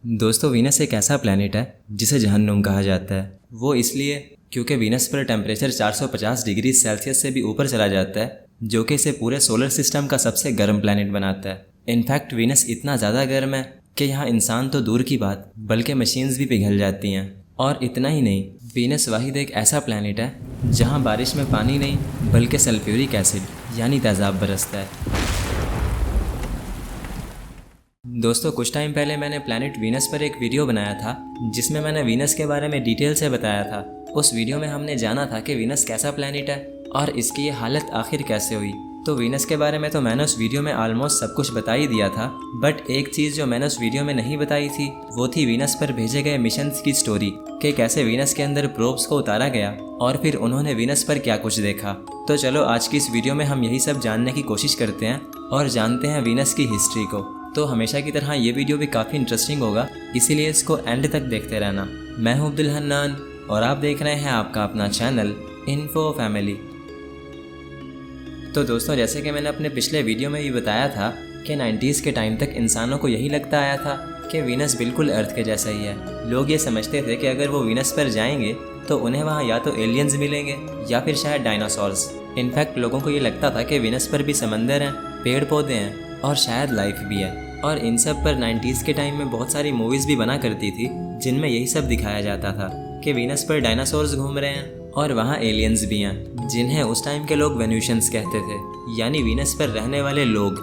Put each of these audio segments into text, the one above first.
दोस्तों, वीनस एक ऐसा प्लैनेट है जिसे जहन्नुम कहा जाता है। वो इसलिए क्योंकि वीनस पर टेम्परेचर 450 डिग्री सेल्सियस से भी ऊपर चला जाता है, जो कि इसे पूरे सोलर सिस्टम का सबसे गर्म प्लैनेट बनाता है। इनफैक्ट वीनस इतना ज़्यादा गर्म है कि यहाँ इंसान तो दूर की बात बल्कि मशीन्स भी पिघल जाती हैं। और इतना ही नहीं, वीनस वाहिद एक ऐसा प्लैनेट है जहाँ बारिश में पानी नहीं बल्कि सल्फ्यूरिक एसिड यानी तेज़ाब बरसता है। दोस्तों, कुछ टाइम पहले मैंने प्लैनेट वीनस पर एक वीडियो बनाया था जिसमें मैंने वीनस के बारे में डिटेल से बताया था। उस वीडियो में हमने जाना था कि वीनस कैसा प्लैनेट है और इसकी ये हालत आखिर कैसे हुई। तो वीनस के बारे में तो मैंने उस वीडियो में ऑलमोस्ट सब कुछ बता ही दिया था, बट एक चीज़ जो मैंने उस वीडियो में नहीं बताई थी वो थी वीनस पर भेजे गए मिशंस की स्टोरी, कि कैसे वीनस के अंदर प्रोब्स को उतारा गया और फिर उन्होंने वीनस पर क्या कुछ देखा। तो चलो आज की इस वीडियो में हम यही सब जानने की कोशिश करते हैं और जानते हैं वीनस की हिस्ट्री को। तो हमेशा की तरह ये वीडियो भी काफ़ी इंटरेस्टिंग होगा, इसीलिए इसको एंड तक देखते रहना। मैं हूं अब्दुल हन्नान और आप देख रहे हैं आपका अपना चैनल इन्फो फैमिली। तो दोस्तों, जैसे कि मैंने अपने पिछले वीडियो में भी बताया था कि 90s के टाइम तक इंसानों को यही लगता आया था कि वीनस बिल्कुल अर्थ के जैसा ही है। लोग ये समझते थे कि अगर वो वीनस पर जाएंगे तो उन्हें वहाँ या तो एलियंस मिलेंगे या फिर शायद डायनासोर्स। इनफैक्ट लोगों को ये लगता था कि वीनस पर भी समंदर हैं, पेड़ पौधे हैं और शायद लाइफ भी है। और इन सब पर 90s के टाइम में बहुत सारी मूवीज़ भी बना करती थी जिनमें यही सब दिखाया जाता था कि वीनस पर डायनासोर्स घूम रहे हैं और वहाँ एलियंस भी हैं, जिन्हें उस टाइम के लोग वेन्यूशंस कहते थे, यानी वीनस पर रहने वाले लोग।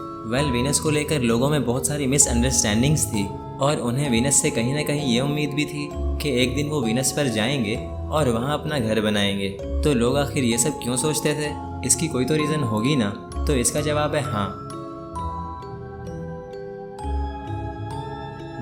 वीनस को लेकर लोगों में बहुत सारी मिसअंडरस्टैंडिंग्स थी और उन्हें वीनस से कहीं ना कहीं ये उम्मीद भी थी कि एक दिन वो वीनस पर जाएंगे और वहाँ अपना घर बनाएंगे। तो लोग आखिर ये सब क्यों सोचते थे? इसकी कोई तो रीज़न होगी ना। तो इसका जवाब है हाँ।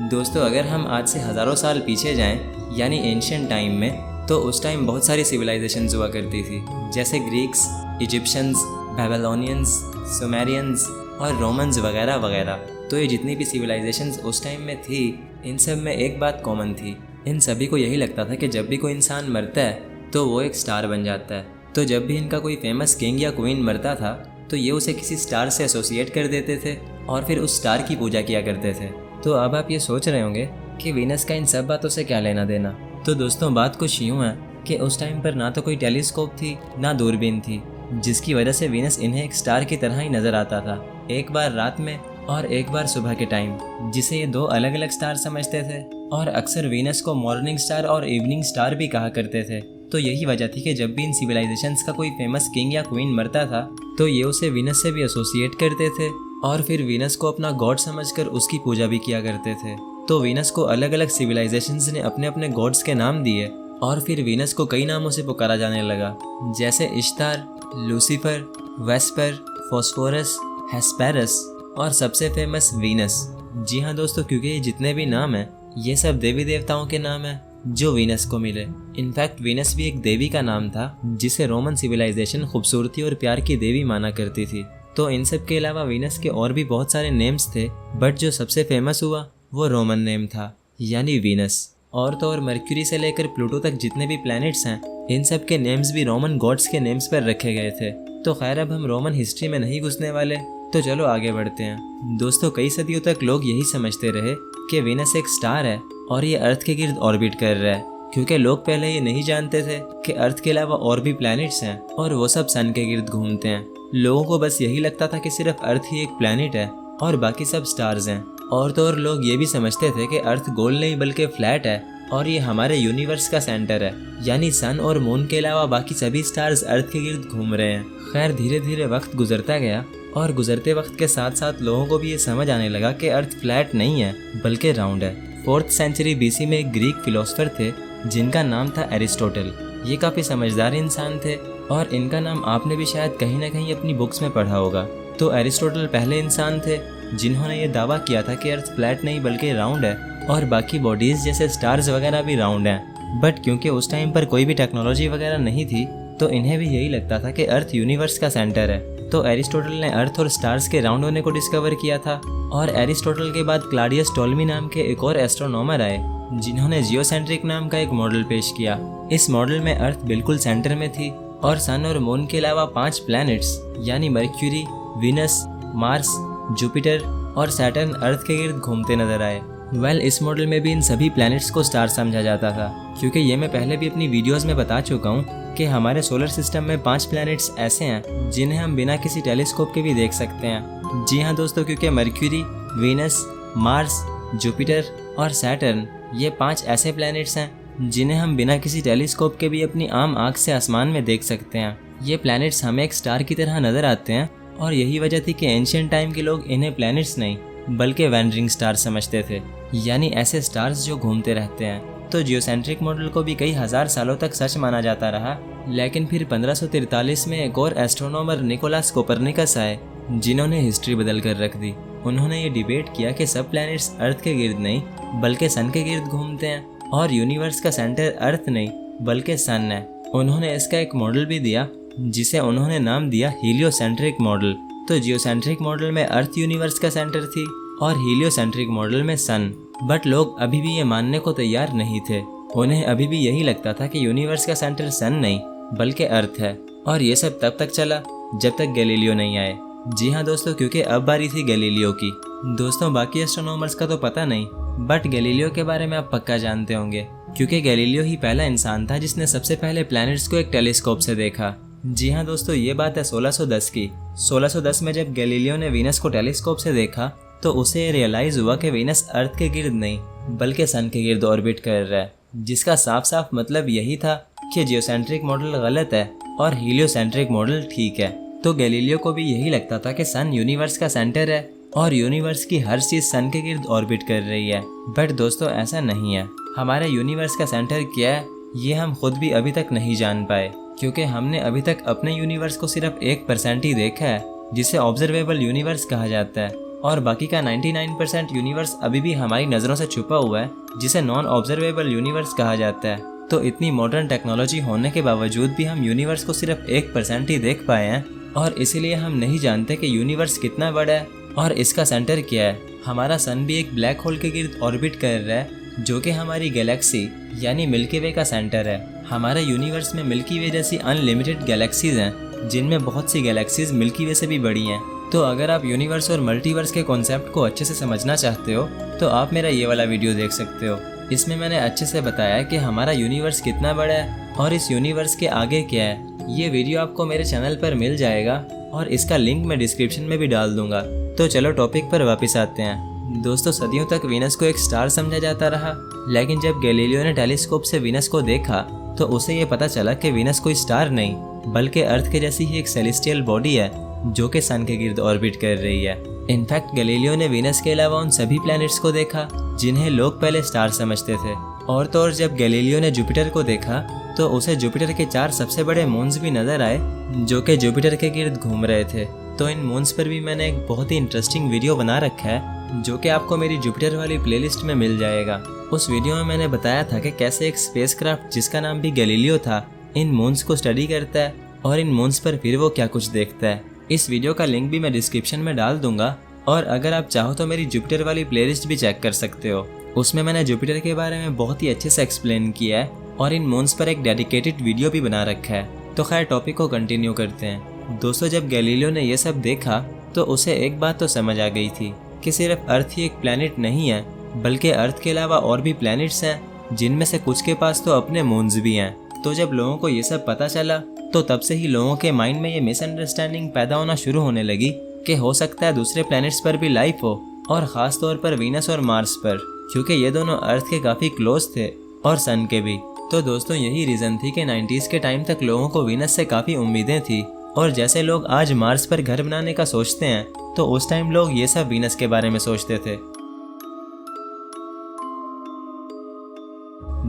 दोस्तों, अगर हम आज से हज़ारों साल पीछे जाएं, यानी एंशिएंट टाइम में, तो उस टाइम बहुत सारी सिविलाइजेशंस हुआ करती थी, जैसे ग्रीक्स, इजिप्शियंस, बेबीलोनियंस, सुमेरियंस और रोमन्स वगैरह वगैरह। तो ये जितनी भी सिविलाइजेशंस उस टाइम में थी, इन सब में एक बात कॉमन थी। इन सभी को यही लगता था कि जब भी कोई इंसान मरता है तो वो एक स्टार बन जाता है। तो जब भी इनका कोई फेमस किंग या क्वीन मरता था तो ये उसे किसी स्टार से एसोसिएट कर देते थे और फिर उस स्टार की पूजा किया करते थे। तो अब आप ये सोच रहे होंगे कि वीनस का इन सब बातों से क्या लेना देना। तो दोस्तों, बात कुछ यूँ है कि उस टाइम पर ना तो कोई टेलीस्कोप थी ना दूरबीन थी, जिसकी वजह से वीनस इन्हें एक स्टार की तरह ही नज़र आता था, एक बार रात में और एक बार सुबह के टाइम, जिसे ये दो अलग अलग स्टार समझते थे। और अक्सर वीनस को मॉर्निंग स्टार और इवनिंग स्टार भी कहा करते थे। तो यही वजह थी कि जब भी इन सिविलाइजेशंस का कोई फेमस किंग या क्वीन मरता था तो ये उसे वीनस से भी एसोसिएट करते थे और फिर वीनस को अपना गॉड समझकर उसकी पूजा भी किया करते थे। तो वीनस को अलग अलग सिविलाइजेशंस ने अपने अपने गॉड्स के नाम दिए और फिर वीनस को कई नामों से पुकारा जाने लगा, जैसे इश्तार, लूसीफर, वेस्पर, फॉस्फोरस, हेस्पेरस और सबसे फेमस वीनस। जी हाँ दोस्तों, क्योंकि ये जितने भी नाम हैं ये सब देवी देवताओं के नाम हैं जो वीनस को मिले। इनफैक्ट वीनस भी एक देवी का नाम था जिसे रोमन सिविलाइजेशन खूबसूरती और प्यार की देवी माना करती थी। तो इन सब के अलावा वीनस के और भी बहुत सारे नेम्स थे, बट जो सबसे फेमस हुआ वो रोमन नेम था, यानी वीनस। और तो और मर्क्यूरी से लेकर प्लूटो तक जितने भी प्लैनेट्स हैं, इन सब के नेम्स भी रोमन गॉड्स के नेम्स पर रखे गए थे। तो खैर, अब हम रोमन हिस्ट्री में नहीं घुसने वाले, तो चलो आगे बढ़ते हैं। दोस्तों, कई सदियों तक लोग यही समझते रहे कि वीनस एक स्टार है और ये अर्थ के गिर्द ऑर्बिट कर रहा है, क्योंकि लोग पहले ये नहीं जानते थे कि अर्थ के अलावा और भी प्लैनेट्स हैं और वो सब सन के गिर्द घूमते हैं। लोगों को बस यही लगता था कि सिर्फ अर्थ ही एक प्लैनेट है और बाकी सब स्टार्स हैं। और तो और लोग ये भी समझते थे कि अर्थ गोल नहीं बल्कि फ्लैट है और ये हमारे यूनिवर्स का सेंटर है, यानी सन और मून के अलावा बाकी सभी स्टार्स अर्थ के गिर्द घूम रहे हैं। खैर, धीरे धीरे वक्त गुजरता गया और गुजरते वक्त के साथ साथ लोगों को भी ये समझ आने लगा कि अर्थ फ्लैट नहीं है बल्कि राउंड है। 4th सेंचुरी BC में एक ग्रीक फिलोसोफर थे जिनका नाम था एरिस्टोटल। ये काफ़ी समझदार इंसान थे और इनका नाम आपने भी शायद कहीं ना कहीं अपनी बुक्स में पढ़ा होगा। तो एरिस्टोटल पहले इंसान थे जिन्होंने ये दावा किया था कि अर्थ फ्लैट नहीं बल्कि राउंड है और बाकी बॉडीज़ जैसे स्टार्स वगैरह भी राउंड हैं। बट क्योंकि उस टाइम पर कोई भी टेक्नोलॉजी वगैरह नहीं थी तो इन्हें भी यही लगता था कि अर्थ यूनिवर्स का सेंटर है। तो एरिस्टोटल ने अर्थ और स्टार्स के राउंड होने को डिस्कवर किया था। और एरिस्टोटल के बाद क्लाडियस टोलेमी नाम के एक और एस्ट्रोनॉमर आए जिन्होंने जियोसेंट्रिक नाम का एक मॉडल पेश किया। इस मॉडल में अर्थ बिल्कुल सेंटर में थी और सन और मून के अलावा 5 प्लैनेट्स यानी मर्क्यूरी, वीनस, मार्स, जुपिटर और सैटर्न अर्थ के गिर्द घूमते नजर आए। वेल इस मॉडल में भी इन सभी प्लैनेट्स को स्टार समझा जाता था, क्योंकि ये मैं पहले भी अपनी वीडियोस में बता चुका हूँ कि हमारे सोलर सिस्टम में 5 प्लैनेट्स ऐसे हैं जिन्हें हम बिना किसी टेलीस्कोप के भी देख सकते हैं। जी हाँ दोस्तों, क्योंकि मर्क्यूरी, वीनस, मार्स, जुपिटर और सैटर्न ये 5 ऐसे प्लैनेट्स हैं जिन्हें हम बिना किसी टेलीस्कोप के भी अपनी आम आँख से आसमान में देख सकते हैं। ये प्लैनेट्स हमें एक स्टार की तरह नज़र आते हैं और यही वजह थी कि एंशिएंट टाइम के लोग इन्हें प्लैनेट्स नहीं बल्कि वैंडरिंग स्टार समझते थे, यानी ऐसे स्टार्स जो घूमते रहते हैं। तो जियोसेंट्रिक मॉडल को भी कई हजार सालों तक सच माना जाता रहा, लेकिन फिर 1543 में एक और एस्ट्रोनॉमर निकोलस कोपरनिकस आए जिन्होंने हिस्ट्री बदल कर रख दी। उन्होंने ये डिबेट किया कि सब प्लैनेट्स अर्थ के गिर्द नहीं बल्कि सन के गिर्द घूमते हैं और यूनिवर्स का सेंटर अर्थ नहीं बल्कि सन है। उन्होंने इसका एक मॉडल भी दिया जिसे उन्होंने नाम दिया हीलियोसेंट्रिक मॉडल। तो जियोसेंट्रिक मॉडल में अर्थ यूनिवर्स का सेंटर थी और हीलियोसेंट्रिक मॉडल में सन। बट लोग अभी भी ये मानने को तैयार नहीं थे। उन्हें अभी भी यही लगता था कि यूनिवर्स का सेंटर सन नहीं बल्कि अर्थ है। और ये सब तब तक चला जब तक गैलीलियो नहीं आए। जी हाँ दोस्तों, क्योंकि अब बारी थी गैलीलियो की। दोस्तों बाकी एस्ट्रोनॉमर्स का तो पता नहीं, बट गैलीलियो के बारे में आप पक्का जानते होंगे, क्योंकि गैलीलियो ही पहला इंसान था जिसने सबसे पहले प्लैनेट्स को एक टेलीस्कोप से देखा। जी हाँ दोस्तों, ये बात है 1610 की। 1610 में जब गैलीलियो ने वीनस को टेलीस्कोप से देखा तो उसे रियलाइज हुआ कि वीनस अर्थ के गिर्द नहीं बल्कि सन के गिर्द ऑर्बिट कर रहा है, जिसका साफ साफ मतलब यही था कि जियोसेंट्रिक मॉडल गलत है और हीलियोसेंट्रिक मॉडल ठीक है। तो गैलीलियो को भी यही लगता था कि सन यूनिवर्स का सेंटर है और यूनिवर्स की हर चीज सन के गिर्द ऑर्बिट कर रही है। बट दोस्तों ऐसा नहीं है। हमारे यूनिवर्स का सेंटर क्या है ये हम खुद भी अभी तक नहीं जान पाए, क्योंकि हमने अभी तक अपने यूनिवर्स को सिर्फ 1% ही देखा है जिसे ऑब्जर्वेबल यूनिवर्स कहा जाता है, और बाकी का 99% यूनिवर्स अभी भी हमारी नज़रों से छुपा हुआ है जिसे नॉन ऑब्जर्वेबल यूनिवर्स कहा जाता है। तो इतनी मॉडर्न टेक्नोलॉजी होने के बावजूद भी हम यूनिवर्स को सिर्फ 1% ही देख पाए हैं, और इसीलिए हम नहीं जानते कि यूनिवर्स कितना बड़ा है और इसका सेंटर क्या है। हमारा सन भी एक ब्लैक होल के गिर्द ऑर्बिट कर रहा है जो कि हमारी गैलेक्सी यानी मिल्की वे का सेंटर है। हमारे यूनिवर्स में मिल्की वे जैसी अनलिमिटेड गैलेक्सीज हैं जिनमें बहुत सी गैलेक्सीज मिल्की वे से भी बड़ी हैं। तो अगर आप यूनिवर्स और मल्टीवर्स के कॉन्सेप्ट को अच्छे से समझना चाहते हो तो आप मेरा ये वाला वीडियो देख सकते हो। इसमें मैंने अच्छे से बताया कि हमारा यूनिवर्स कितना बड़ा है और इस यूनिवर्स के आगे क्या है। ये वीडियो आपको मेरे चैनल पर मिल जाएगा और इसका लिंक मैं डिस्क्रिप्शन में भी डाल दूंगा। तो चलो टॉपिक पर वापस आते हैं। दोस्तों सदियों तक वीनस को एक स्टार समझा जाता रहा, लेकिन जब गैलीलियो ने टेलीस्कोप से वीनस को देखा तो उसे ये पता चला कि वीनस कोई स्टार नहीं बल्कि अर्थ के जैसी ही एक सेलेस्टियल बॉडी है जो कि सन के गिर्द ऑर्बिट कर रही है। इनफैक्ट गैलीलियो ने वीनस के अलावा उन सभी प्लैनेट्स को देखा जिन्हें लोग पहले स्टार समझते थे। और तो और जब गैलीलियो ने जुपिटर को देखा तो उसे जुपिटर के 4 सबसे बड़े मून्स भी नजर आए जो कि जुपिटर के गिर्द घूम रहे थे। तो इन मून्स पर भी मैंने एक बहुत ही इंटरेस्टिंग वीडियो बना रखा है जो कि आपको मेरी जुपिटर वाली प्लेलिस्ट में मिल जाएगा। उस वीडियो में मैंने बताया था कि कैसे एक स्पेसक्राफ्ट जिसका नाम भी गैलीलियो था इन मून्स को स्टडी करता है और इन मून्स पर फिर वो क्या कुछ देखता है। इस वीडियो का लिंक भी मैं डिस्क्रिप्शन में डाल दूंगा, और अगर आप चाहो तो मेरी जुपिटर वाली प्लेलिस्ट भी चेक कर सकते हो। उसमें मैंने जुपिटर के बारे में बहुत ही अच्छे से एक्सप्लेन किया है और इन मून्स पर एक डेडिकेटेड वीडियो भी बना रखा है। तो खैर टॉपिक को कंटिन्यू करते हैं। दोस्तों जब गैलीलियो ने ये सब देखा तो उसे एक बात तो समझ आ गई थी कि सिर्फ अर्थ ही एक प्लैनेट नहीं है बल्कि अर्थ के अलावा और भी प्लैनेट्स हैं जिनमें से कुछ के पास तो अपने मून्स भी हैं। तो जब लोगों को ये सब पता चला तो तब से ही लोगों के माइंड में ये मिसअंडरस्टैंडिंग पैदा होना शुरू होने लगी कि हो सकता है दूसरे प्लैनेट्स पर भी लाइफ हो, और ख़ास तौर पर वीनस और मार्स पर, क्योंकि ये दोनों अर्थ के काफ़ी क्लोज थे और सन के भी। तो दोस्तों यही रीज़न थी कि 90s के टाइम तक लोगों को वीनस से काफ़ी उम्मीदें थी, और जैसे लोग आज मार्स पर घर बनाने का सोचते हैं तो उस टाइम लोग ये सब वीनस के बारे में सोचते थे।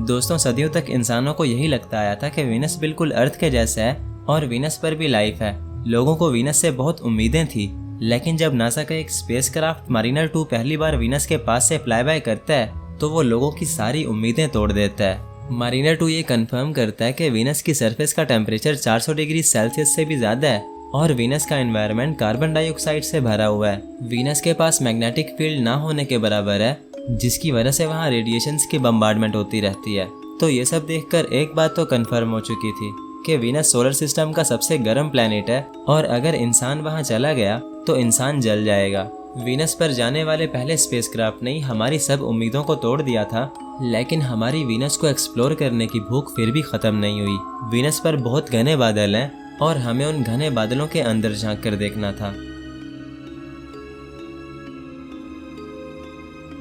दोस्तों सदियों तक इंसानों को यही लगता आया था कि वीनस बिल्कुल अर्थ के जैसा है और वीनस पर भी लाइफ है। लोगों को वीनस से बहुत उम्मीदें थी, लेकिन जब नासा का एक स्पेसक्राफ्ट मारिनर 2 पहली बार वीनस के पास से फ्लाई बाय करता है तो वो लोगों की सारी उम्मीदें तोड़ देता है। मारिनर 2 ये कंफर्म करता है कि वीनस की सरफेस का टेम्परेचर 400 डिग्री सेल्सियस से भी ज़्यादा है और वीनस का एनवायरनमेंट कार्बन डाइऑक्साइड से भरा हुआ है। वीनस के पास मैग्नेटिक फील्ड ना होने के बराबर है, जिसकी वजह से वहाँ रेडिएशंस की बम्बार्डमेंट होती रहती है। तो ये सब देखकर एक बात तो कंफर्म हो चुकी थी कि वीनस सोलर सिस्टम का सबसे गर्म प्लैनेट है और अगर इंसान वहाँ चला गया तो इंसान जल जाएगा। वीनस पर जाने वाले पहले स्पेसक्राफ्ट ने हमारी सब उम्मीदों को तोड़ दिया था, लेकिन हमारी वीनस को एक्सप्लोर करने की भूख फिर भी ख़त्म नहीं हुई। वीनस पर बहुत घने बादल हैं और हमें उन घने बादलों के अंदर झांक कर देखना था।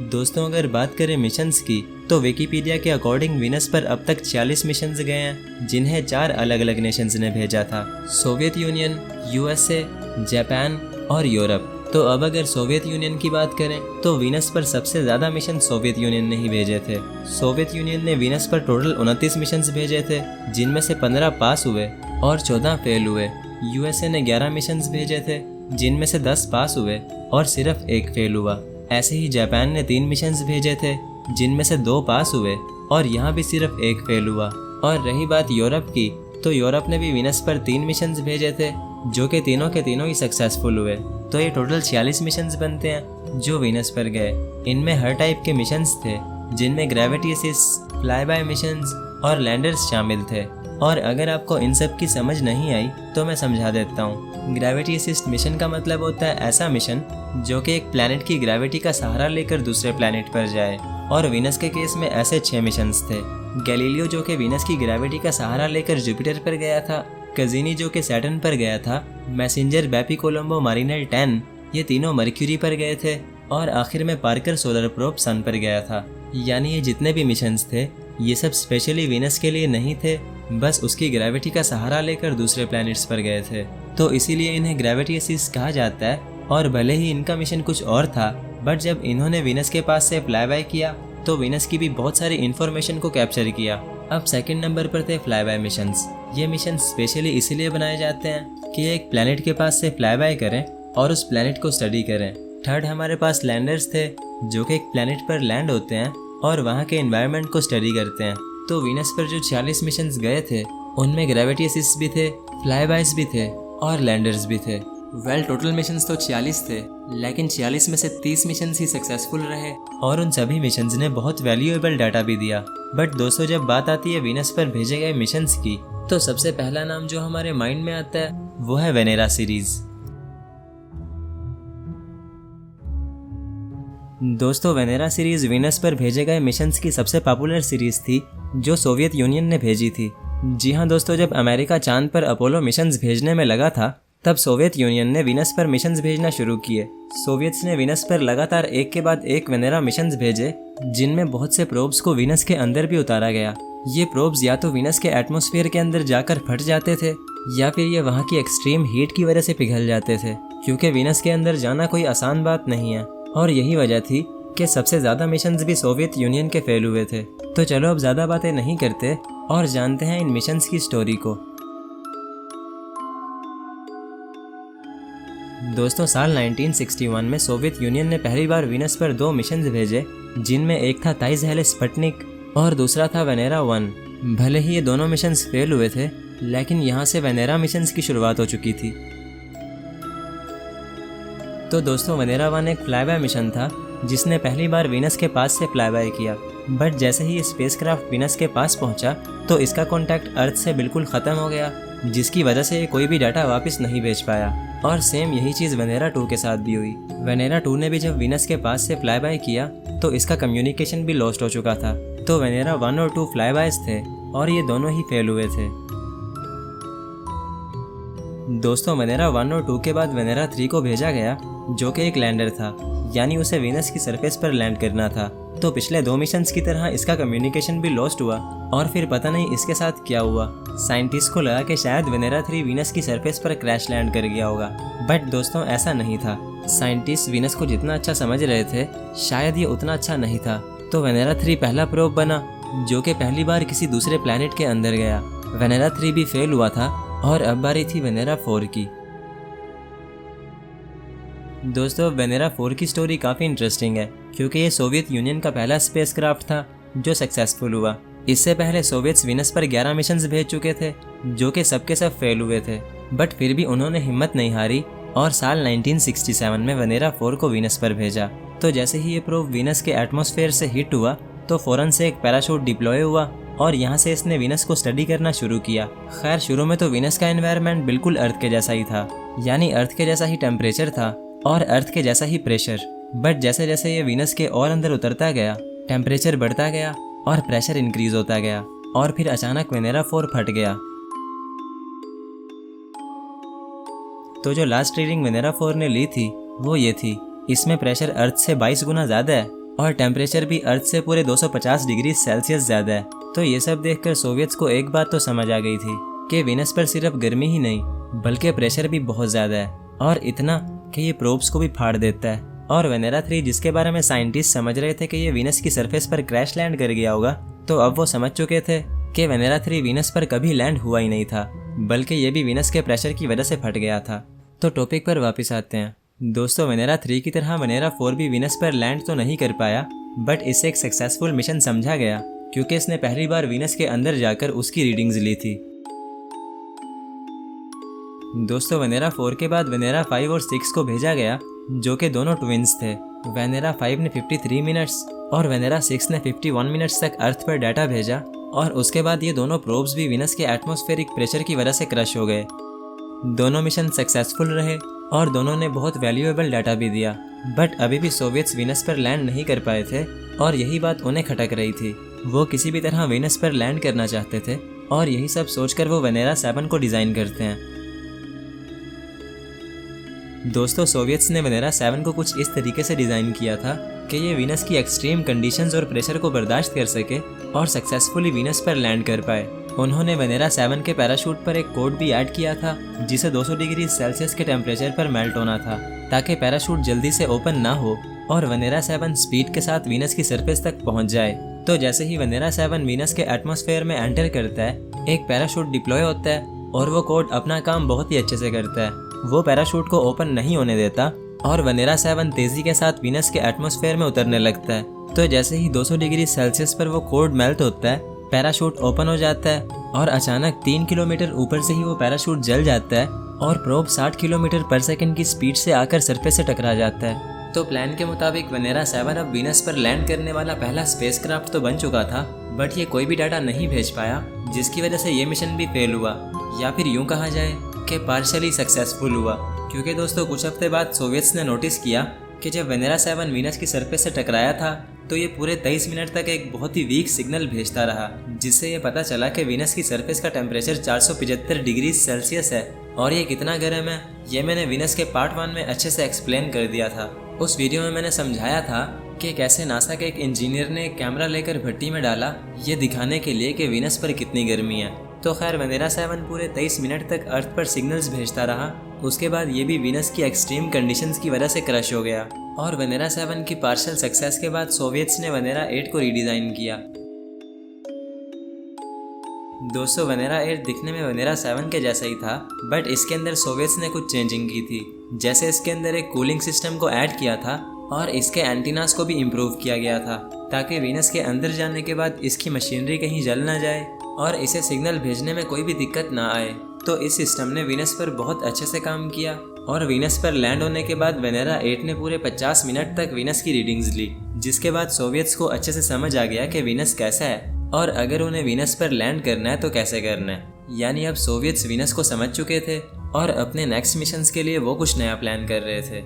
दोस्तों, अगर बात करें मिशंस की तो विकिपीडिया के अकॉर्डिंग वीनस पर अब तक 46 मिशंस गए हैं, जिन्हें 4 अलग अलग नेशंस ने भेजा था, सोवियत यूनियन, यूएसए, जापान और यूरोप। तो अब अगर सोवियत यूनियन की बात करें तो वीनस पर सबसे ज़्यादा मिशन सोवियत यूनियन ने ही भेजे थे। सोवियत यूनियन ने वीनस पर टोटल 29 मिशंस भेजे थे, जिनमें से 15 पास हुए और 14 फेल हुए। यूएसए ने 11 मिशंस भेजे थे, जिनमें से 10 पास हुए और सिर्फ 1 फेल हुआ। ऐसे ही जापान ने 3 मिशंस भेजे थे, जिनमें से 2 पास हुए और यहाँ भी सिर्फ 1 फेल हुआ। और रही बात यूरोप की, तो यूरोप ने भी वीनस पर 3 मिशंस भेजे थे, जो कि तीनों के तीनों ही सक्सेसफुल हुए। तो ये टोटल 46 मिशंस बनते हैं जो वीनस पर गए। इनमें हर टाइप के मिशंस थे, जिनमें gravity assist, fly bye missions और लैंडर्स शामिल थे। और अगर आपको इन सब की समझ नहीं आई तो मैं समझा देता हूँ। ग्रेविटी असिस्ट मिशन का मतलब होता है ऐसा मिशन जो कि एक प्लैनेट की ग्रेविटी का सहारा लेकर दूसरे प्लैनेट पर जाए। और वीनस के केस में ऐसे 6 मिशंस थे। गैलीलियो जो कि वीनस की ग्रेविटी का सहारा लेकर जुपिटर पर गया था, कज़िनी जो कि सैटर्न पर गया था, मैसेंजर, बेपी कोलंबो, मारिनल 10 ये तीनों मर्क्यूरी पर गए थे, और आखिर में पार्कर सोलर प्रोब सन पर गया था। यानी ये जितने भी मिशंस थे ये सब स्पेशली वीनस के लिए नहीं थे, बस उसकी ग्रेविटी का सहारा लेकर दूसरे प्लैनेट्स पर गए थे। तो इसीलिए इन्हें ग्रेविटी असिस्ट कहा जाता है। और भले ही इनका मिशन कुछ और था, बट जब इन्होंने वीनस के पास से फ्लाई बाय किया तो वीनस की भी बहुत सारी इन्फॉर्मेशन को कैप्चर किया। अब सेकंड नंबर पर थे फ्लाई बाय मिशंस। ये मिशन स्पेशली इसीलिए बनाए जाते हैं कि एक प्लैनेट के पास से फ्लाई बाय करें और उस प्लैनेट को स्टडी करें। थर्ड हमारे पास लैंडर्स थे, जो कि एक प्लैनेट पर लैंड होते हैं और वहाँ के एनवायरनमेंट को स्टडी करते हैं। तो वीनस पर जो 46 मिशंस गए थे उनमें ग्रेविटी असिस्ट भी थे, फ्लाई बायस भी थे और लैंडर्स भी थे। टोटल मिशंस तो 46 थे, लेकिन 46 में से 30 मिशंस ही सक्सेसफुल रहे और उन सभी मिशंस ने बहुत वैल्यूएबल डाटा भी दिया। बट दोस्तों, जब बात आती है वीनस पर भेजे गए मिशंस की, तो सबसे पहला नाम जो हमारे माइंड में आता है वो है वेनेरा सीरीज। दोस्तों, वेनेरा सीरीज वीनस पर भेजे गए मिशंस की सबसे पॉपुलर सीरीज थी जो सोवियत यूनियन ने भेजी थी। जी हाँ दोस्तों, जब अमेरिका चांद पर अपोलो मिशंस भेजने में लगा था, तब सोवियत यूनियन ने वीनस पर मिशंस भेजना शुरू किए। सोवियत्स ने वीनस पर लगातार एक के बाद एक वेनेरा मिशंस भेजे, जिनमें बहुत से प्रोब्स को वीनस के अंदर भी उतारा गया। ये प्रोब्स या तो वीनस के एटमॉस्फेयर के अंदर जाकर फट जाते थे, या फिर ये वहाँ की एक्सट्रीम हीट की वजह से पिघल जाते थे, क्योंकि वीनस के अंदर जाना कोई आसान बात नहीं है। और यही वजह थी कि सबसे ज़्यादा मिशंस भी सोवियत यूनियन के फेल हुए थे। तो चलो अब ज़्यादा बातें नहीं करते और जानते हैं इन मिशंस की स्टोरी को। दोस्तों, साल 1961 में सोवियत यूनियन ने पहली बार वीनस पर 2 मिशंस भेजे, जिनमें एक था ताइज हेलिस स्पुतनिक और दूसरा था वेनेरा 1। भले ही ये दोनों मिशंस फेल हुए थे, लेकिन यहाँ से वेनेरा मिशंस की शुरुआत हो चुकी थी। तो दोस्तों, वेनेरा 1 एक फ्लाई बाय मिशन था जिसने पहली बार वीनस के पास से फ्लाई बाय किया। बट जैसे ही स्पेसक्राफ्ट वीनस के पास पहुंचा तो इसका कांटेक्ट अर्थ से बिल्कुल ख़त्म हो गया, जिसकी वजह से ये कोई भी डाटा वापस नहीं भेज पाया। और सेम यही चीज़ वेनेरा 2 के साथ भी हुई। वेनेरा 2 ने भी जब वीनस के पास से फ्लाई बाय किया तो इसका कम्युनिकेशन भी लॉस्ट हो चुका था। तो वेनेरा 1 और 2 फ्लाई बायस थे और ये दोनों ही फेल हुए थे। दोस्तों, वेनेरा 1 और 2 के बाद वेनेरा 3 को भेजा गया, जो कि एक लैंडर था, यानी उसे वीनस की सरफेस पर लैंड करना था। तो पिछले 2 मिशंस की तरह इसका कम्युनिकेशन भी लॉस्ट हुआ और फिर पता नहीं इसके साथ क्या हुआ। साइंटिस्ट को लगा कि शायद वेनेरा 3 वीनस की सरफेस पर क्रैश लैंड कर गया होगा, बट दोस्तों ऐसा नहीं था। साइंटिस्ट वीनस को जितना अच्छा समझ रहे थे, शायद ये उतना अच्छा नहीं था। तो वेनेरा 3 पहला प्रोब बना जो कि पहली बार किसी दूसरे प्लैनेट के अंदर गया। वेनेरा 3 भी फेल हुआ था और अब बारी थी वेनेरा 4 की। दोस्तों, वेनेरा 4 की स्टोरी काफ़ी इंटरेस्टिंग है, क्योंकि ये सोवियत यूनियन का पहला स्पेसक्राफ्ट था जो सक्सेसफुल हुआ। इससे पहले सोवियत्स वीनस पर 11 मिशंस भेज चुके थे, जो कि सबके सब फेल हुए थे। बट फिर भी उन्होंने हिम्मत नहीं हारी और साल 1967 में वेनेरा 4 को वीनस पर भेजा। तो जैसे ही ये प्रोब वीनस के एटमॉस्फेयर से हिट हुआ तो फ़ौरन से एक पैराशूट डिप्लॉय हुआ और यहाँ से इसने वीनस को स्टडी करना शुरू किया। खैर, शुरू में तो वीनस का एनवायरनमेंट बिल्कुल अर्थ के जैसा ही था, यानी अर्थ के जैसा ही टेम्परेचर था और अर्थ के जैसा ही प्रेशर। बट जैसे जैसे ये वीनस के और अंदर उतरता गया, टेम्परेचर बढ़ता गया और प्रेशर इंक्रीज होता गया और फिर अचानक वेनेरा 4 फट गया। तो जो लास्ट रीडिंग वेनेरा 4 ने ली थी वो ये थी, इसमें प्रेशर अर्थ से 22 गुना ज़्यादा है और टेम्परेचर भी अर्थ से पूरे 250 डिग्री सेल्सियस ज़्यादा है। तो ये सब देखकर सोवियट्स को एक बात तो समझ आ गई थी कि वीनस पर सिर्फ गर्मी ही नहीं बल्कि प्रेशर भी बहुत ज़्यादा है, और इतना कि ये प्रोब्स को भी फाड़ देता है। और वेनेरा 3 जिसके बारे में साइंटिस्ट समझ रहे थे कि ये वीनस की सरफेस पर क्रैश लैंड कर गया होगा, तो अब वो समझ चुके थे कि वेनेरा 3 वीनस पर कभी लैंड हुआ ही नहीं था, बल्कि ये भी वीनस के प्रेशर की वजह से फट गया था। तो टॉपिक पर वापस आते हैं दोस्तों। वेनेरा 3 की तरह वेनेरा 4 भी वीनस पर लैंड तो नहीं कर पाया, बट इसे एक सक्सेसफुल मिशन समझा गया क्योंकि इसने पहली बार वीनस के अंदर जाकर उसकी रीडिंग्स ली थी। दोस्तों वेनेरा 4 के बाद वेनेरा 5 और 6 को भेजा गया, जो कि दोनों ट्विंस थे। वेनेरा 5 ने 53 मिनट्स और वेनेरा 6 ने 51 मिनट्स तक अर्थ पर डाटा भेजा, और उसके बाद ये दोनों प्रोब्स भी वीनस के एटमॉस्फेरिक प्रेशर की वजह से क्रश हो गए। दोनों मिशन सक्सेसफुल रहे और दोनों ने बहुत वैल्यूएबल डाटा भी दिया, बट अभी भी सोवियट्स वीनस पर लैंड नहीं कर पाए थे और यही बात उन्हें खटक रही थी। वो किसी भी तरह वीनस पर लैंड करना चाहते थे और यही सब सोचकर वो वेनेरा 7 को डिज़ाइन करते हैं। दोस्तों सोवियट्स ने वेनेरा 7 को कुछ इस तरीके से डिज़ाइन किया था कि ये वीनस की एक्सट्रीम कंडीशंस और प्रेशर को बर्दाश्त कर सके और सक्सेसफुली वीनस पर लैंड कर पाए। उन्होंने वेनेरा 7 के पैराशूट पर एक कोड भी ऐड किया था जिसे 200 डिग्री सेल्सियस के टेम्परेचर पर मेल्ट होना था, ताकि पैराशूट जल्दी से ओपन ना हो और वेनेरा 7 स्पीड के साथ वीनस की सरफेस तक पहुंच जाए। तो जैसे ही वेनेरा 7 वीनस के एटमॉस्फेयर में एंटर करता है, एक पैराशूट डिप्लॉय होता है और वो कोड अपना काम बहुत ही अच्छे से करता है। वो पैराशूट को ओपन नहीं होने देता और वेनेरा 7 तेजी के साथ वीनस के एटमॉस्फेयर में उतरने लगता है। तो जैसे ही 200 डिग्री सेल्सियस पर वो कोड मेल्ट होता है, पैराशूट ओपन हो जाता है और अचानक 3 किलोमीटर ऊपर से ही वो पैराशूट जल जाता है और प्रोब 60 किलोमीटर पर सेकंड की स्पीड से आकर सरफेस से टकरा जाता है। तो प्लान के मुताबिक वेनेरा 7 अब वीनस पर लैंड करने वाला पहला स्पेसक्राफ्ट तो बन चुका था, बट ये कोई भी डाटा नहीं भेज पाया, जिसकी वजह से ये मिशन भी फेल हुआ, या फिर यूँ कहा जाए कि पार्शली सक्सेसफुल हुआ। क्योंकि दोस्तों कुछ हफ्ते बाद सोवियट्स ने नोटिस किया कि जब वेनेरा 7 वीनस की सरफेस से टकराया था तो ये पूरे 23 मिनट तक एक बहुत ही वीक सिग्नल भेजता रहा, जिससे ये पता चला कि वीनस की सरफेस का टेम्परेचर 475 डिग्री सेल्सियस है और ये कितना गर्म है ये मैंने वीनस के पार्ट 1 में अच्छे से एक्सप्लेन कर दिया था। उस वीडियो में मैंने समझाया था कि कैसे नासा के एक इंजीनियर ने एक कैमरा लेकर भट्टी में डाला ये दिखाने के लिए कि वीनस पर कितनी गर्मी है। तो खैर वेनेरा 7 पूरे 23 मिनट तक अर्थ पर सिग्नल्स भेजता रहा। उसके बाद ये भी वीनस की एक्सट्रीम कंडीशंस की वजह से क्रश हो गया और वेनेरा 7 की पार्शियल सक्सेस के बाद सोवियट्स ने वेनेरा 8 को रीडिज़ाइन किया। दोस्तों वेनेरा 8 दिखने में वेनेरा 7 के जैसा ही था, बट इसके अंदर सोवियट्स ने कुछ चेंजिंग की थी। जैसे इसके अंदर एक कूलिंग सिस्टम को ऐड किया था और इसके एंटीनास को भी इम्प्रूव किया गया था, ताकि वीनस के अंदर जाने के बाद इसकी मशीनरी कहीं जल ना जाए और इसे सिग्नल भेजने में कोई भी दिक्कत ना आए। तो इस सिस्टम ने वीनस पर बहुत अच्छे से काम किया और वीनस पर लैंड होने के बाद वेनेरा 8 ने पूरे 50 मिनट तक वीनस की रीडिंग्स ली, जिसके बाद सोवियट्स को अच्छे से समझ आ गया कि वीनस कैसा है और अगर उन्हें वीनस पर लैंड करना है तो कैसे करना है। यानी अब सोवियट्स वीनस को समझ चुके थे और अपने नेक्स्ट मिशंस के लिए वो कुछ नया प्लान कर रहे थे।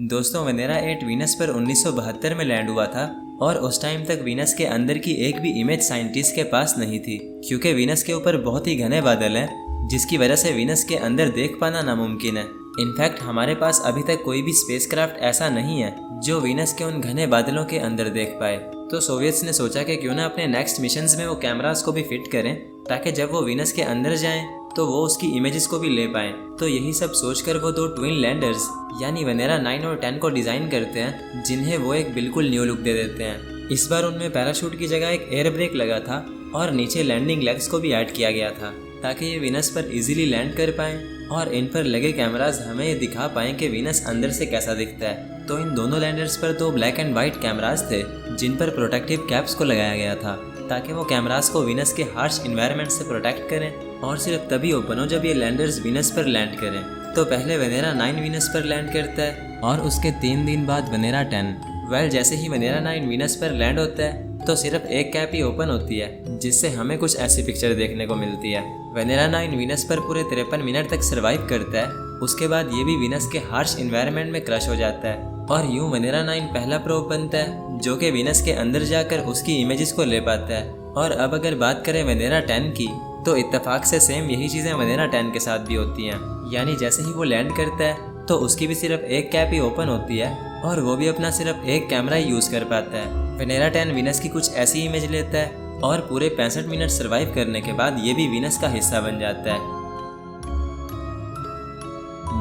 दोस्तों वेनेरा 8 वीनस पर 1972 में लैंड हुआ था और उस टाइम तक वीनस के अंदर की एक भी इमेज साइंटिस्ट के पास नहीं थी, क्योंकि वीनस के ऊपर बहुत ही घने बादल हैं, जिसकी वजह से वीनस के अंदर देख पाना नामुमकिन है। इनफैक्ट हमारे पास अभी तक कोई भी स्पेसक्राफ्ट ऐसा नहीं है जो वीनस के उन घने बादलों के अंदर देख पाए। तो सोवियट्स ने सोचा कि क्यों ना अपने नेक्स्ट मिशंस में वो कैमरास को भी फिट करें, ताकि जब वो वीनस के अंदर जाएं तो वो उसकी इमेजेस को भी ले पाएं। तो यही सब सोचकर वो 2 ट्विन लैंडर्स यानी वेनेरा 9 और 10 को डिज़ाइन करते हैं, जिन्हें वो एक बिल्कुल न्यू लुक दे देते हैं। इस बार उनमें पैराशूट की जगह एक एयर ब्रेक लगा था और नीचे लैंडिंग लेग्स को भी ऐड किया गया था, ताकि ये वीनस पर इजीली लैंड कर पाएं और इन पर लगे कैमरास हमें ये दिखा पाएं कि वीनस अंदर से कैसा दिखता है। तो इन दोनों लैंडर्स पर 2 ब्लैक एंड वाइट कैमरास थे, जिन पर प्रोटेक्टिव कैप्स को लगाया गया था, ताकि वो कैमरास को वीनस के हार्श इन्वायरमेंट से प्रोटेक्ट करें और सिर्फ तभी ओपन हो जब ये लैंडर्स वीनस पर लैंड करें। तो पहले वेनेरा 9 वीनस पर लैंड करता है और उसके 3 दिन बाद वेनेरा 10। जैसे ही वेनेरा 9 वीनस पर लैंड होता है तो सिर्फ एक कैप ही ओपन होती है, जिससे हमें कुछ ऐसी पिक्चर देखने को मिलती है। वेनेरा 9 वीनस पर पूरे 53 मिनट तक सर्वाइव करता है उसके बाद ये भी वीनस के हार्श इन्वायरमेंट में क्रश हो जाता है और यूं वेनेरा 9 पहला प्रोब बनता है जो कि वीनस के अंदर जाकर उसकी इमेजेस को ले पाता है। और अब अगर बात करें वेनेरा 10 की, तो इत्तेफाक से सेम यही चीज़ें वेनेरा 10 के साथ भी होती हैं। यानी जैसे ही वो लैंड करता है तो उसकी भी सिर्फ एक कैप ही ओपन होती है और वो भी अपना सिर्फ एक कैमरा ही यूज़ कर पाता है। वेनेरा 10 वीनस की कुछ ऐसी इमेज लेता है और पूरे 65 मिनट सर्वाइव करने के बाद ये भी वीनस का हिस्सा बन जाता है।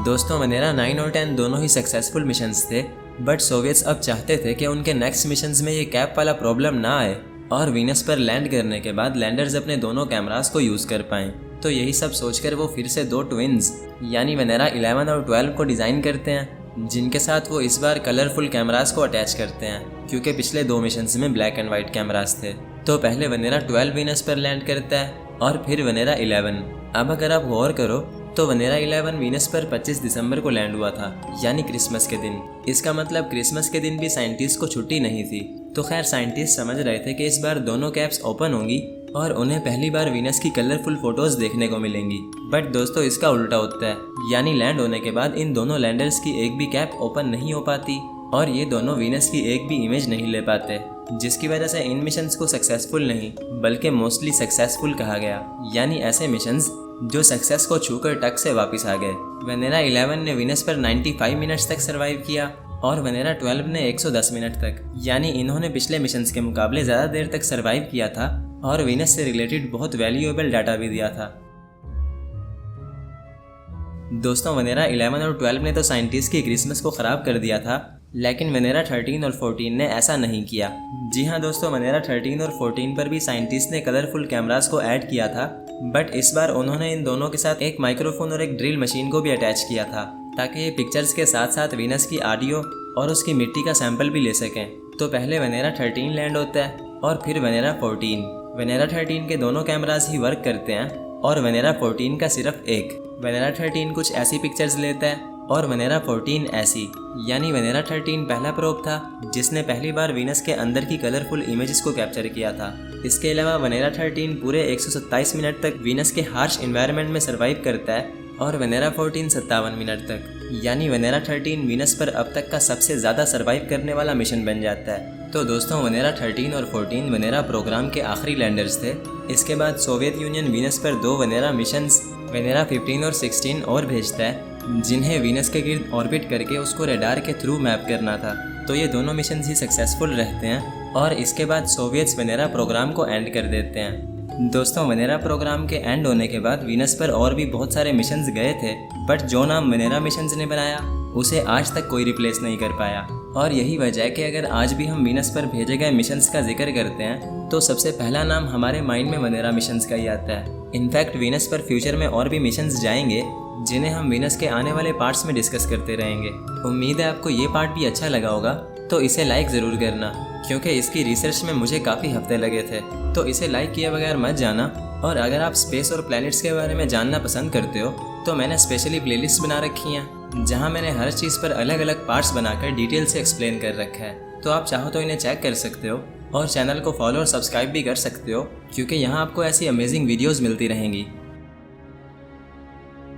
दोस्तों, वेनेरा 9 और 10 दोनों ही सक्सेसफुल मिशंस थे, बट सोवियट्स अब चाहते थे कि उनके नेक्स्ट मिशंस में ये कैप वाला प्रॉब्लम ना आए और वीनस पर लैंड करने के बाद लैंडर्स अपने दोनों कैमरास को यूज़ कर पाएं। तो यही सब सोचकर वो फिर से दो ट्विन्स यानी वेनेरा 11 और 12 को डिज़ाइन करते हैं, जिनके साथ वो इस बार कलरफुल कैमरास को अटैच करते हैं, क्योंकि पिछले दो मिशंस में ब्लैक एंड वाइट कैमरास थे। तो पहले वेनेरा 12 वीनस पर लैंड करता है और फिर वेनेरा 11। अब अगर आप गौर करो तो वेनेरा 11 वीनस पर 25 दिसंबर को लैंड हुआ था, यानी क्रिसमस के दिन। इसका मतलब क्रिसमस के दिन भी साइंटिस्ट को छुट्टी नहीं थी। तो खैर साइंटिस्ट समझ रहे थे कि इस बार दोनों कैप्स ओपन होंगी और उन्हें पहली बार वीनस की कलरफुल फोटोज देखने को मिलेंगी। बट दोस्तों, इसका उल्टा होता है, यानी लैंड होने के बाद इन दोनों लैंडर्स की एक भी कैप ओपन नहीं हो पाती और ये दोनों वीनस की एक भी इमेज नहीं ले पाते, जिसकी वजह से इन मिशंस को सक्सेसफुल नहीं बल्कि मोस्टली सक्सेसफुल कहा गया। यानी ऐसे मिशंस जो सक्सेस को छूकर टक से वापस आ गए। वेनेरा 11 ने वीनस पर 95 मिनट्स तक सर्वाइव किया और वेनेरा 12 ने 110 मिनट तक, यानी इन्होंने पिछले मिशंस के मुकाबले ज़्यादा देर तक सर्वाइव किया था और वीनस से रिलेटेड बहुत वैल्यूएबल डाटा भी दिया था। दोस्तों, वेनेरा 11 और 12 ने तो साइंटिस्ट की क्रिसमस को ख़राब कर दिया था, लेकिन वेनेरा 13 और 14 ने ऐसा नहीं किया। जी हाँ दोस्तों, वेनेरा 13 और 14 पर भी साइंटिस्ट ने कलरफुल कैमरास को ऐड किया था, बट इस बार उन्होंने इन दोनों के साथ एक माइक्रोफोन और एक ड्रिल मशीन को भी अटैच किया था, ताकि ये पिक्चर्स के साथ साथ वीनस की ऑडियो और उसकी मिट्टी का सैंपल भी ले सकें। तो पहले वेनेरा 13 लैंड होता है और फिर वेनेरा 14। वेनेरा 13 के दोनों कैमरास ही वर्क करते हैं और वेनेरा 14 का सिर्फ एक। वेनेरा 13 कुछ ऐसी पिक्चर्स लेता है और वेनेरा 14 ऐसी। यानी वेनेरा 13 पहला प्रोब था जिसने पहली बार वीनस के अंदर की कलरफुल इमेजेस को कैप्चर किया था। इसके अलावा वेनेरा 13 पूरे 127 मिनट तक वीनस के हार्श एनवायरनमेंट में सर्वाइव करता है और वेनेरा 14 57 मिनट तक। यानी वेनेरा 13 वीनस पर अब तक का सबसे ज़्यादा सर्वाइव करने वाला मिशन बन जाता है। तो दोस्तों, वेनेरा 13 और 14 वेनेरा प्रोग्राम के आखिरी लैंडर्स थे। इसके बाद सोवियत यूनियन वीनस पर दो वेनेरा मिशंस वेनेरा 15 और 16 और भेजता है, जिन्हें वीनस के गिर्द ऑर्बिट करके उसको रडार के थ्रू मैप करना था। तो ये दोनों मिशन ही सक्सेसफुल रहते हैं और इसके बाद सोवियट्स वेनेरा प्रोग्राम को एंड कर देते हैं। दोस्तों, वेनेरा प्रोग्राम के एंड होने के बाद वीनस पर और भी बहुत सारे मिशंस गए थे, बट जो नाम वेनेरा मिशंस ने बनाया उसे आज तक कोई रिप्लेस नहीं कर पाया। और यही वजह है कि अगर आज भी हम वीनस पर भेजे गए मिशंस का जिक्र करते हैं तो सबसे पहला नाम हमारे माइंड में वेनेरा मिशंस का ही आता है। इनफैक्ट वीनस पर फ्यूचर में और भी मिशंस जाएंगे जिन्हें हम वीनस के आने वाले पार्ट्स में डिस्कस करते रहेंगे। उम्मीद है आपको ये पार्ट भी अच्छा लगा होगा, तो इसे लाइक ज़रूर करना, क्योंकि इसकी रिसर्च में मुझे काफ़ी हफ्ते लगे थे। तो इसे लाइक किए बगैर मत जाना। और अगर आप स्पेस और प्लैनेट्स के बारे में जानना पसंद करते हो तो मैंने स्पेशली प्लेलिस्ट बना रखी हैं जहां मैंने हर चीज़ पर अलग अलग पार्ट्स बनाकर डिटेल से एक्सप्लेन कर रखा है। तो आप चाहो तो इन्हें चेक कर सकते हो और चैनल को फॉलो और सब्सक्राइब भी कर सकते हो, क्योंकि यहाँ आपको ऐसी अमेजिंग वीडियोज़ मिलती रहेंगी।